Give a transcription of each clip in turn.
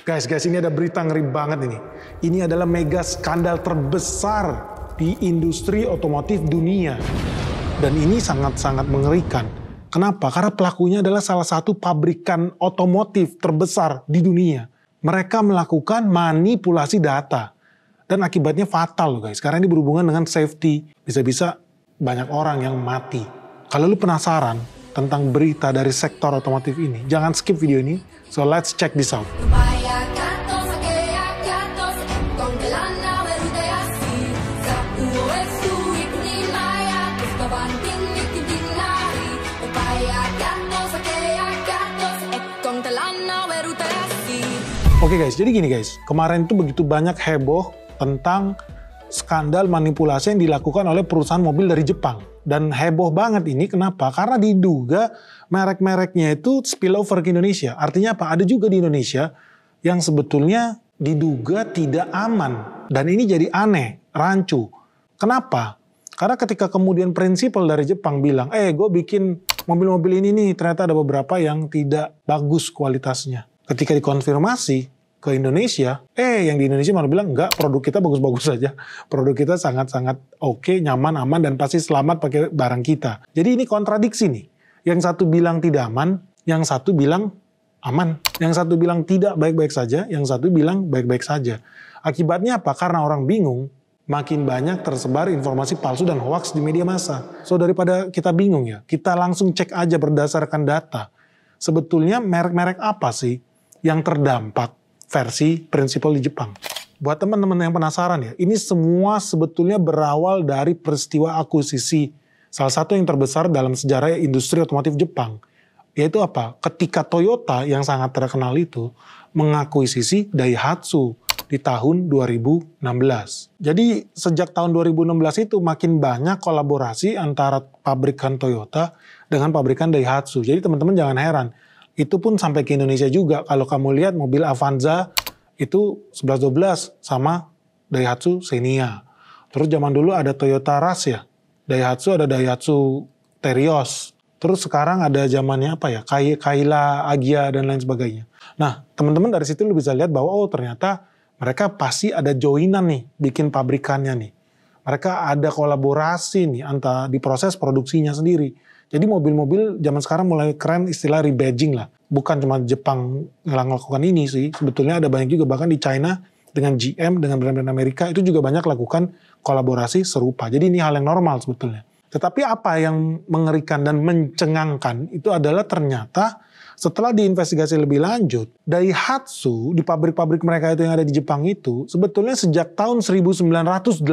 Guys, ini ada berita ngeri banget ini. Ini adalah mega skandal terbesar di industri otomotif dunia. Dan ini sangat-sangat mengerikan. Kenapa? Karena pelakunya adalah salah satu pabrikan otomotif terbesar di dunia. Mereka melakukan manipulasi data. Dan akibatnya fatal loh guys. Karena ini berhubungan dengan safety. Bisa-bisa banyak orang yang mati. Kalau lu penasaran tentang berita dari sektor otomotif ini, jangan skip video ini. So let's check this out. Oke guys, jadi gini guys, kemarin itu begitu banyak heboh tentang skandal manipulasi yang dilakukan oleh perusahaan mobil dari Jepang. Dan heboh banget ini, kenapa? Karena diduga merek-mereknya itu spillover ke Indonesia. Artinya apa? Ada juga di Indonesia yang sebetulnya diduga tidak aman. Dan ini jadi aneh, rancu. Kenapa? Karena ketika kemudian prinsipal dari Jepang bilang, gue bikin mobil-mobil ini nih, ternyata ada beberapa yang tidak bagus kualitasnya. Ketika dikonfirmasi ke Indonesia, yang di Indonesia malah bilang, enggak, produk kita bagus-bagus saja. Produk kita sangat-sangat oke, nyaman, aman, dan pasti selamat pakai barang kita. Jadi ini kontradiksi nih. Yang satu bilang tidak aman, yang satu bilang aman. Yang satu bilang tidak baik-baik saja, yang satu bilang baik-baik saja. Akibatnya apa? Karena orang bingung, makin banyak tersebar informasi palsu dan hoax di media massa. So daripada kita bingung ya, kita langsung cek aja berdasarkan data. Sebetulnya merek-merek apa sih yang terdampak versi prinsipal di Jepang? Buat teman-teman yang penasaran ya, ini semua sebetulnya berawal dari peristiwa akuisisi salah satu yang terbesar dalam sejarah industri otomotif Jepang. Yaitu apa? Ketika Toyota yang sangat terkenal itu mengakuisisi Daihatsu di tahun 2016. Jadi sejak tahun 2016 itu makin banyak kolaborasi antara pabrikan Toyota dengan pabrikan Daihatsu. Jadi teman-teman jangan heran. Itu pun sampai ke Indonesia juga. Kalau kamu lihat mobil Avanza itu 1112 sama Daihatsu Xenia. Terus zaman dulu ada Toyota Rush ya. Daihatsu ada Daihatsu Terios. Terus sekarang ada zamannya apa ya? Kaila, Agya, dan lain sebagainya. Nah, teman-teman dari situ lu bisa lihat bahwa ternyata mereka pasti ada joinan nih bikin pabrikannya nih. Mereka ada kolaborasi nih antara di proses produksinya sendiri. Jadi mobil-mobil zaman sekarang mulai keren istilah rebadging lah. Bukan cuma Jepang yang melakukan ini sih. Sebetulnya ada banyak juga bahkan di China dengan GM, dengan brand-brand Amerika itu juga banyak lakukan kolaborasi serupa. Jadi ini hal yang normal sebetulnya. Tetapi apa yang mengerikan dan mencengangkan itu adalah ternyata setelah diinvestigasi lebih lanjut, Daihatsu di pabrik-pabrik mereka itu yang ada di Jepang itu sebetulnya sejak tahun 1989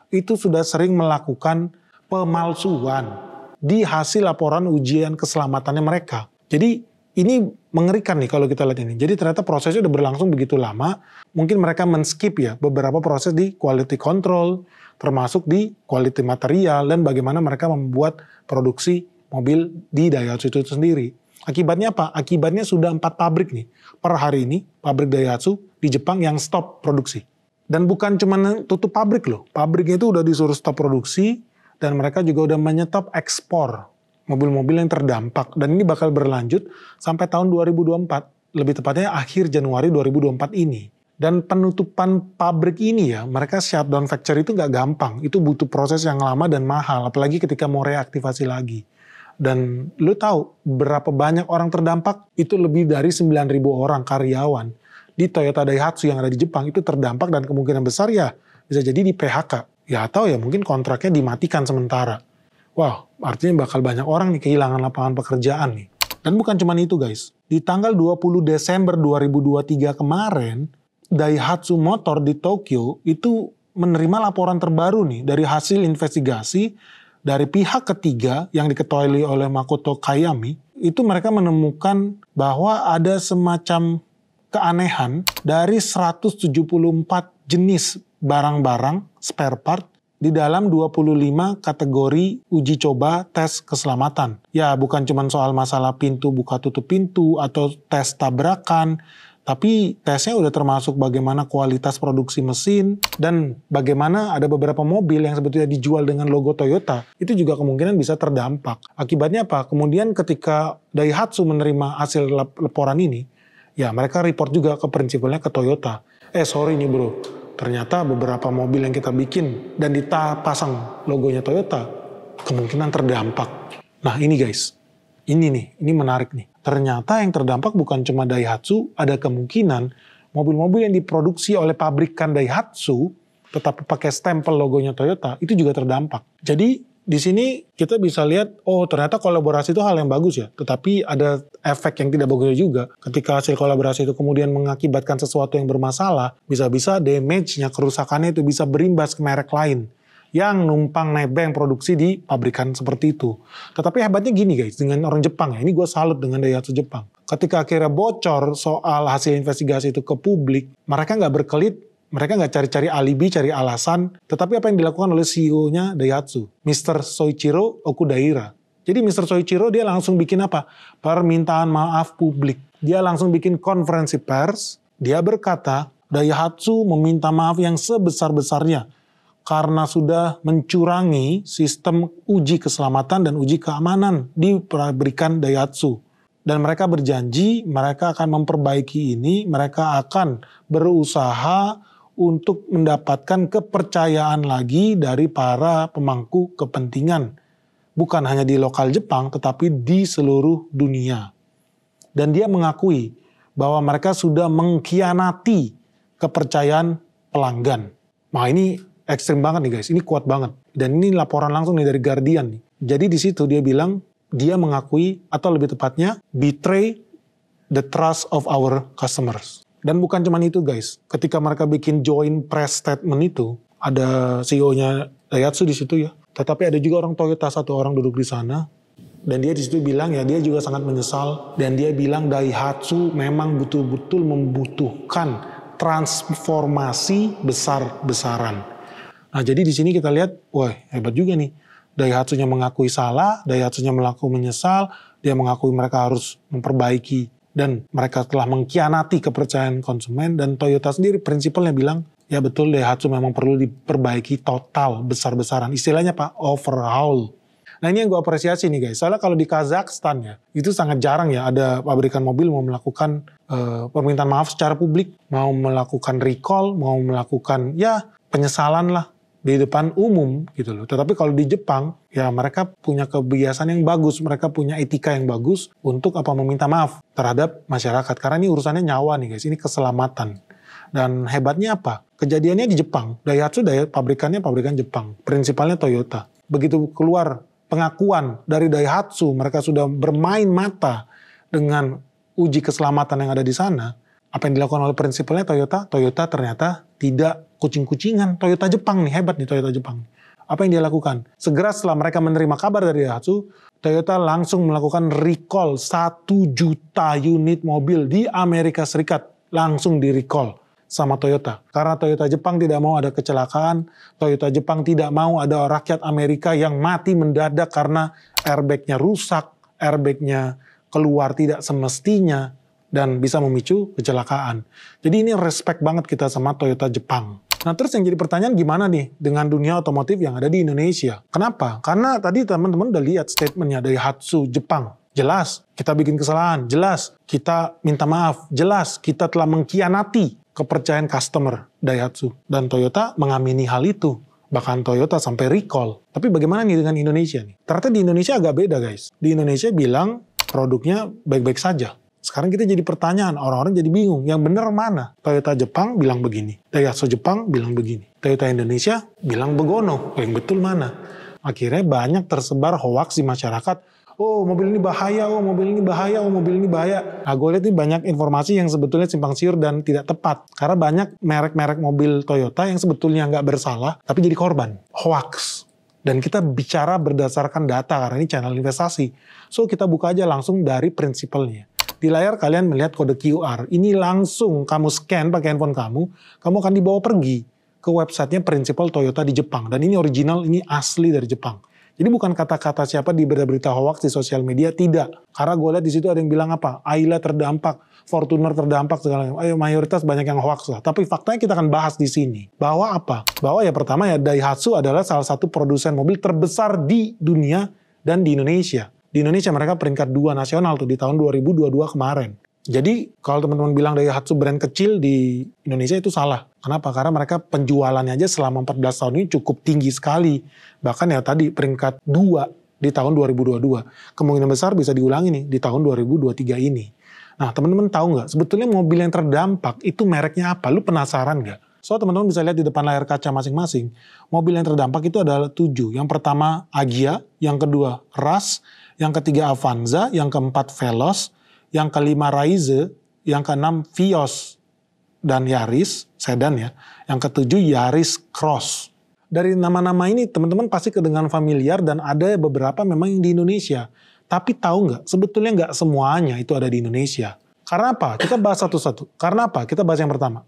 itu sudah sering melakukan pemalsuan di hasil laporan ujian keselamatannya mereka. Jadi ini mengerikan nih kalau kita lihat ini. Jadi ternyata prosesnya udah berlangsung begitu lama. Mungkin mereka men-skip ya beberapa proses di quality control, termasuk di quality material dan bagaimana mereka membuat produksi mobil di Daihatsu itu sendiri. Akibatnya apa? Akibatnya sudah 4 pabrik nih per hari ini, pabrik Daihatsu di Jepang yang stop produksi. Dan bukan cuma tutup pabrik loh. Pabriknya itu udah disuruh stop produksi. Dan mereka juga udah menyetop ekspor mobil-mobil yang terdampak. Dan ini bakal berlanjut sampai tahun 2024. Lebih tepatnya akhir Januari 2024 ini. Dan penutupan pabrik ini ya, mereka shutdown factory itu nggak gampang. Itu butuh proses yang lama dan mahal. Apalagi ketika mau reaktivasi lagi. Dan lu tahu berapa banyak orang terdampak? Itu lebih dari 9.000 orang karyawan di Toyota Daihatsu yang ada di Jepang itu terdampak dan kemungkinan besar ya bisa jadi di PHK. Ya atau ya mungkin kontraknya dimatikan sementara. Wah, artinya bakal banyak orang nih kehilangan lapangan pekerjaan nih. Dan bukan cuma itu guys. Di tanggal 20 Desember 2023 kemarin, Daihatsu Motor di Tokyo itu menerima laporan terbaru nih dari hasil investigasi dari pihak ketiga yang diketuai oleh Makoto Kayami. Itu mereka menemukan bahwa ada semacam keanehan dari 174 jenis barang-barang spare part di dalam 25 kategori uji coba tes keselamatan. Ya bukan cuma soal masalah pintu buka tutup pintu atau tes tabrakan, tapi tesnya udah termasuk bagaimana kualitas produksi mesin dan bagaimana ada beberapa mobil yang sebetulnya dijual dengan logo Toyota, itu juga kemungkinan bisa terdampak. Akibatnya apa? Kemudian ketika Daihatsu menerima hasil laporan ini, Ya mereka report juga ke prinsipalnya ke Toyota. Sorry nih bro, ternyata beberapa mobil yang kita bikin dan dipasang logonya Toyota, kemungkinan terdampak. Nah ini guys, ini menarik nih. Ternyata yang terdampak bukan cuma Daihatsu, ada kemungkinan mobil-mobil yang diproduksi oleh pabrikan Daihatsu, tetapi pakai stempel logonya Toyota, itu juga terdampak. Jadi di sini kita bisa lihat, ternyata kolaborasi itu hal yang bagus ya. Tetapi ada efek yang tidak bagus juga. Ketika hasil kolaborasi itu kemudian mengakibatkan sesuatu yang bermasalah, bisa-bisa damage-nya, kerusakannya itu bisa berimbas ke merek lain yang numpang nebeng produksi di pabrikan seperti itu. Tetapi hebatnya gini guys, dengan orang Jepang ya, ini gue salut dengan Daihatsu Jepang. Ketika akhirnya bocor soal hasil investigasi itu ke publik, mereka nggak berkelit, mereka nggak cari-cari alibi, cari alasan, tetapi apa yang dilakukan oleh CEO-nya Daihatsu, Mr. Soichiro Okudaira. Jadi Mr. Soichiro dia langsung bikin apa? Permintaan maaf publik. Dia langsung bikin konferensi pers, dia berkata, Daihatsu meminta maaf yang sebesar-besarnya karena sudah mencurangi sistem uji keselamatan dan uji keamanan di pabrikan Daihatsu. Dan mereka berjanji mereka akan memperbaiki ini, mereka akan berusaha untuk mendapatkan kepercayaan lagi dari para pemangku kepentingan. Bukan hanya di lokal Jepang, tetapi di seluruh dunia. Dan dia mengakui bahwa mereka sudah mengkhianati kepercayaan pelanggan. Nah ini ekstrim banget nih guys, ini kuat banget. Dan ini laporan langsung nih dari Guardian nih. Jadi di situ dia bilang, dia mengakui atau lebih tepatnya betray the trust of our customers. Dan bukan cuma itu guys, ketika mereka bikin joint press statement itu, ada CEO-nya Daihatsu di situ ya. Tetapi ada juga orang Toyota, satu orang duduk di sana. Dan dia di situ bilang ya dia juga sangat menyesal. Dan dia bilang Daihatsu memang betul-betul membutuhkan transformasi besar-besaran. Nah jadi di sini kita lihat, wah hebat juga nih. Daihatsu-nya mengakui salah, Daihatsu-nya mengaku menyesal, dia mengakui mereka harus memperbaiki, dan mereka telah mengkhianati kepercayaan konsumen, dan Toyota sendiri prinsipalnya bilang, ya betul Daihatsu memang perlu diperbaiki total, besar-besaran. Istilahnya Pak, overhaul. Nah ini yang gue apresiasi nih guys, soalnya kalau di Kazakhstan ya, itu sangat jarang ya ada pabrikan mobil mau melakukan permintaan maaf secara publik, mau melakukan recall, mau melakukan ya penyesalan lah di depan umum gitu loh. Tetapi kalau di Jepang, ya mereka punya kebiasaan yang bagus, mereka punya etika yang bagus untuk meminta maaf terhadap masyarakat. Karena ini urusannya nyawa nih guys, ini keselamatan. Dan hebatnya apa? Kejadiannya di Jepang. Daihatsu, pabrikan Jepang. Prinsipalnya Toyota. Begitu keluar pengakuan dari Daihatsu, mereka sudah bermain mata dengan uji keselamatan yang ada di sana. Apa yang dilakukan oleh prinsipalnya Toyota? Toyota ternyata tidak kucing-kucingan. Toyota Jepang nih, hebat nih Toyota Jepang. Apa yang dia lakukan? Segera setelah mereka menerima kabar dari Daihatsu, Toyota langsung melakukan recall 1 juta unit mobil di Amerika Serikat. Langsung di recall sama Toyota. Karena Toyota Jepang tidak mau ada kecelakaan, Toyota Jepang tidak mau ada rakyat Amerika yang mati mendadak karena airbag-nya rusak, airbag-nya keluar tidak semestinya, dan bisa memicu kecelakaan. Jadi ini respect banget kita sama Toyota Jepang. Nah terus yang jadi pertanyaan gimana nih dengan dunia otomotif yang ada di Indonesia? Kenapa? Karena tadi teman-teman udah lihat statementnya Daihatsu Jepang. Jelas kita bikin kesalahan, jelas kita minta maaf, jelas kita telah mengkhianati kepercayaan customer Daihatsu. Dan Toyota mengamini hal itu. Bahkan Toyota sampai recall. Tapi bagaimana nih dengan Indonesia nih? Ternyata di Indonesia agak beda guys. Di Indonesia bilang produknya baik-baik saja. Sekarang kita jadi pertanyaan, orang-orang jadi bingung. Yang benar mana? Toyota Jepang bilang begini. Daihatsu Jepang bilang begini. Toyota Indonesia bilang begono. Yang betul mana? Akhirnya banyak tersebar hoaks di masyarakat. Oh mobil ini bahaya, oh mobil ini bahaya, oh mobil ini bahaya. Nah gue lihat ini banyak informasi yang sebetulnya simpang siur dan tidak tepat. Karena banyak merek-merek mobil Toyota yang sebetulnya nggak bersalah, tapi jadi korban. Hoaks. Dan kita bicara berdasarkan data, karena ini channel investasi. So kita buka aja langsung dari prinsipalnya. Di layar kalian melihat kode QR. Ini langsung kamu scan pakai handphone kamu akan dibawa pergi ke websitenya prinsipal Toyota di Jepang. Dan ini original, ini asli dari Jepang. Jadi bukan kata-kata siapa di berita-berita hoax di sosial media, tidak. Karena gue lihat di situ ada yang bilang apa, Ayla terdampak, Fortuner terdampak, segala macam. Ayo mayoritas banyak yang hoax lah. Tapi faktanya kita akan bahas di sini. Bahwa apa? Bahwa ya pertama ya Daihatsu adalah salah satu produsen mobil terbesar di dunia dan di Indonesia. Di Indonesia mereka peringkat 2 nasional tuh di tahun 2022 kemarin. Jadi kalau teman-teman bilang Daihatsu brand kecil di Indonesia itu salah. Kenapa? Karena mereka penjualannya aja selama 14 tahun ini cukup tinggi sekali. Bahkan ya tadi peringkat 2 di tahun 2022. Kemungkinan besar bisa diulangi nih di tahun 2023 ini. Nah teman-teman tahu nggak sebetulnya mobil yang terdampak itu mereknya apa? Lu penasaran nggak? So teman-teman bisa lihat di depan layar kaca masing-masing. Mobil yang terdampak itu adalah 7. Yang pertama Agya, yang kedua Rush, yang ketiga Avanza, yang keempat Veloz, yang kelima Raize, yang keenam Vios dan Yaris, sedan ya. Yang ketujuh Yaris Cross. Dari nama-nama ini teman-teman pasti kedengaran familiar dan ada beberapa memang yang di Indonesia. Tapi tahu nggak? Sebetulnya nggak semuanya itu ada di Indonesia. Karena apa? Kita bahas satu-satu. Karena apa? Kita bahas yang pertama.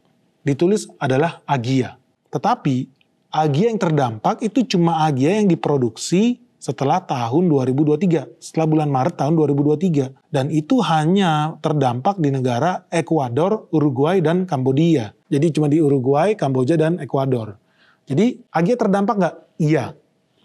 Ditulis adalah Agya. Tetapi Agya yang terdampak itu cuma Agya yang diproduksi setelah tahun 2023, setelah bulan Maret tahun 2023. Dan itu hanya terdampak di negara Ekuador, Uruguay, dan Kambodia. Jadi cuma di Uruguay, Kamboja, dan Ekuador. Jadi Agya terdampak nggak? Iya.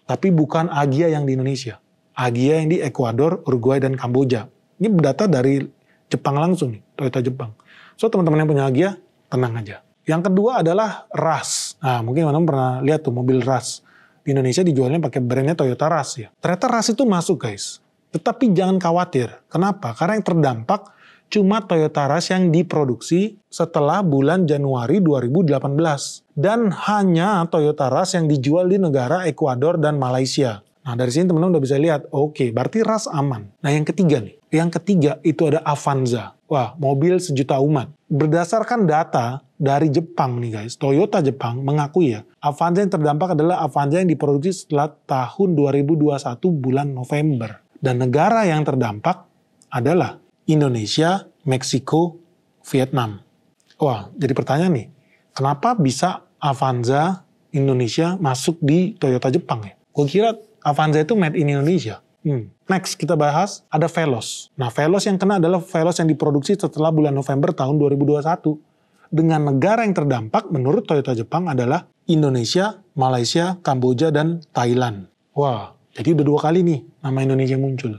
Tapi bukan Agya yang di Indonesia. Agya yang di Ekuador, Uruguay, dan Kamboja. Ini data dari Jepang langsung nih, Toyota Jepang. So teman-teman yang punya Agya, tenang aja. Yang kedua adalah Rush. Nah mungkin teman-teman pernah lihat tuh mobil Rush. Di Indonesia dijualnya pakai brandnya Toyota Rush ya. Ternyata Rush itu masuk guys. Tetapi jangan khawatir. Kenapa? Karena yang terdampak cuma Toyota Rush yang diproduksi setelah bulan Januari 2018. Dan hanya Toyota Rush yang dijual di negara Ekuador dan Malaysia. Nah dari sini teman-teman udah bisa lihat, oke, berarti Rush aman. Nah yang ketiga nih, yang ketiga itu ada Avanza. Wah, mobil sejuta umat. Berdasarkan data dari Jepang nih guys, Toyota Jepang mengakui ya, Avanza yang terdampak adalah Avanza yang diproduksi setelah tahun 2021 bulan November. Dan negara yang terdampak adalah Indonesia, Meksiko, Vietnam. Wah, jadi pertanyaan nih, kenapa bisa Avanza Indonesia masuk di Toyota Jepang ya? Gue kira Avanza itu made in Indonesia. Next kita bahas ada Veloz. Nah Veloz yang kena adalah Veloz yang diproduksi setelah bulan November tahun 2021. Dengan negara yang terdampak menurut Toyota Jepang adalah Indonesia, Malaysia, Kamboja, dan Thailand. Wah, jadi udah 2 kali nih nama Indonesia muncul.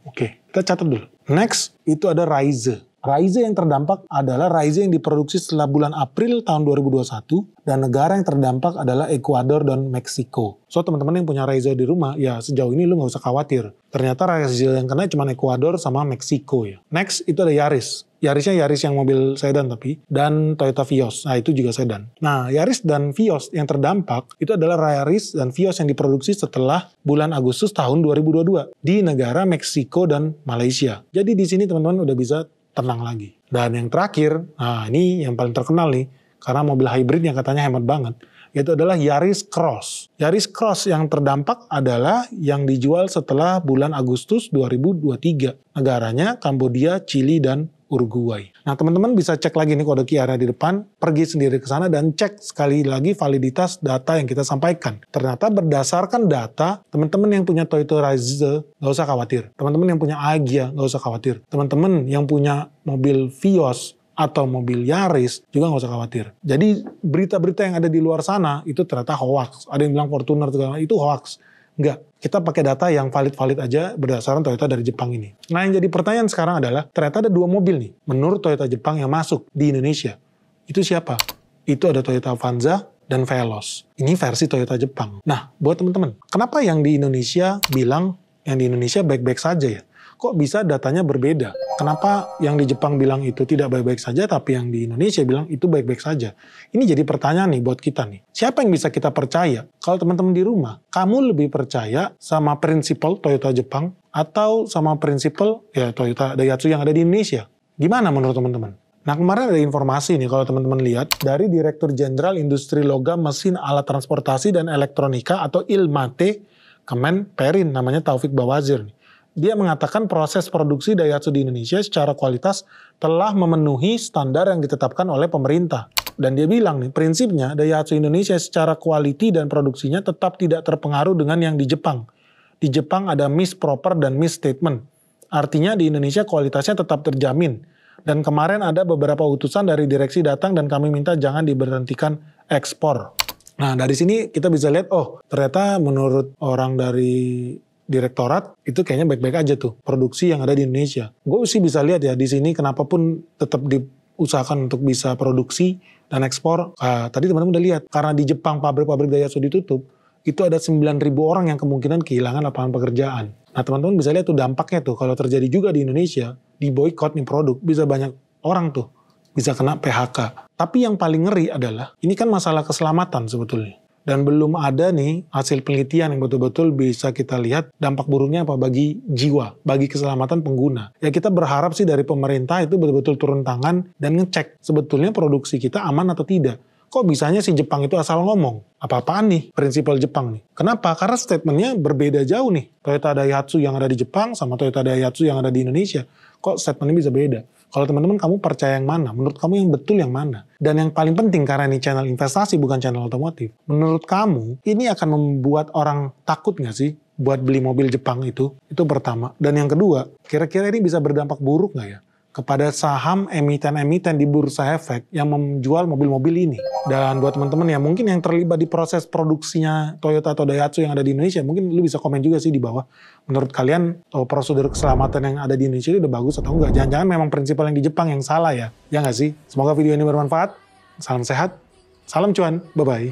Oke, kita catat dulu. Next itu ada Raize. Raize yang terdampak adalah Raize yang diproduksi setelah bulan April tahun 2021 dan negara yang terdampak adalah Ekuador dan Meksiko. So teman-teman yang punya Raize di rumah, ya sejauh ini lu nggak usah khawatir. Ternyata Raize yang kena cuma Ekuador sama Meksiko ya. Next itu ada Yaris. Yarisnya Yaris yang mobil sedan tapi, dan Toyota Vios. Nah itu juga sedan. Nah Yaris dan Vios yang terdampak itu adalah Yaris dan Vios yang diproduksi setelah bulan Agustus tahun 2022 di negara Meksiko dan Malaysia. Jadi di sini teman-teman udah bisa tenang lagi. Dan yang terakhir, nah ini yang paling terkenal nih, karena mobil hybrid yang katanya hemat banget, yaitu adalah Yaris Cross. Yaris Cross yang terdampak adalah yang dijual setelah bulan Agustus 2023. Negaranya Kambodia, Chili, dan Uruguay. Nah teman-teman bisa cek lagi nih kode QR di depan, pergi sendiri ke sana dan cek sekali lagi validitas data yang kita sampaikan. Ternyata berdasarkan data, teman-teman yang punya Toyota Raize nggak usah khawatir. Teman-teman yang punya Agya nggak usah khawatir. Teman-teman yang punya mobil Vios atau mobil Yaris juga nggak usah khawatir. Jadi berita-berita yang ada di luar sana itu ternyata hoax. Ada yang bilang Fortuner itu hoax. Enggak, kita pakai data yang valid-valid aja berdasarkan Toyota dari Jepang ini. Nah yang jadi pertanyaan sekarang adalah, ternyata ada 2 mobil nih, menurut Toyota Jepang yang masuk di Indonesia. Itu siapa? Itu ada Toyota Avanza dan Veloz. Ini versi Toyota Jepang. Nah, buat teman-teman, kenapa yang di Indonesia bilang yang di Indonesia baik-baik saja ya? Kok bisa datanya berbeda? Kenapa yang di Jepang bilang itu tidak baik-baik saja, tapi yang di Indonesia bilang itu baik-baik saja? Ini jadi pertanyaan nih buat kita nih. Siapa yang bisa kita percaya? Kalau teman-teman di rumah, kamu lebih percaya sama prinsipal Toyota Jepang atau sama prinsipal ya Toyota Daihatsu yang ada di Indonesia? Gimana menurut teman-teman? Nah kemarin ada informasi nih kalau teman-teman lihat dari Direktur Jenderal Industri Logam Mesin Alat Transportasi dan Elektronika atau ILMATE Kemen Perin, namanya Taufik Bawazir nih. Dia mengatakan proses produksi Daihatsu di Indonesia secara kualitas telah memenuhi standar yang ditetapkan oleh pemerintah. Dan dia bilang nih, prinsipnya Daihatsu Indonesia secara quality dan produksinya tetap tidak terpengaruh dengan yang di Jepang. Di Jepang ada misproper dan misstatement. Artinya di Indonesia kualitasnya tetap terjamin. Dan kemarin ada beberapa utusan dari direksi datang dan kami minta jangan diberhentikan ekspor. Nah dari sini kita bisa lihat, oh ternyata menurut orang dari direktorat itu kayaknya baik-baik aja tuh produksi yang ada di Indonesia. Gue sih bisa lihat ya di sini kenapa pun tetap diusahakan untuk bisa produksi dan ekspor. Tadi teman-teman udah lihat karena di Jepang pabrik-pabrik Daihatsu ditutup, itu ada 9.000 orang yang kemungkinan kehilangan lapangan pekerjaan. Nah teman-teman bisa lihat tuh dampaknya tuh kalau terjadi juga di Indonesia, di boykot nih produk, bisa banyak orang tuh bisa kena PHK. Tapi yang paling ngeri adalah ini kan masalah keselamatan sebetulnya. Dan belum ada nih hasil penelitian yang betul-betul bisa kita lihat dampak buruknya apa bagi jiwa, bagi keselamatan pengguna. Ya kita berharap sih dari pemerintah itu betul-betul turun tangan dan ngecek sebetulnya produksi kita aman atau tidak. Kok bisanya si Jepang itu asal ngomong? Apa-apaan nih prinsipal Jepang nih? Kenapa? Karena statementnya berbeda jauh nih. Toyota Daihatsu yang ada di Jepang sama Toyota Daihatsu yang ada di Indonesia. Kok statementnya bisa beda? Kalau teman-teman kamu percaya yang mana? Menurut kamu yang betul yang mana? Dan yang paling penting karena ini channel investasi bukan channel otomotif. Menurut kamu ini akan membuat orang takut nggak sih buat beli mobil Jepang itu? Itu pertama. Dan yang kedua, kira-kira ini bisa berdampak buruk nggak ya? Kepada saham emiten-emiten di bursa efek yang menjual mobil-mobil ini. Dan buat teman-teman ya mungkin yang terlibat di proses produksinya Toyota atau Daihatsu yang ada di Indonesia, mungkin lu bisa komen juga sih di bawah. Menurut kalian prosedur keselamatan yang ada di Indonesia itu udah bagus atau enggak? Jangan-jangan memang prinsipal yang di Jepang yang salah ya? Ya nggak sih? Semoga video ini bermanfaat. Salam sehat, salam cuan, bye-bye.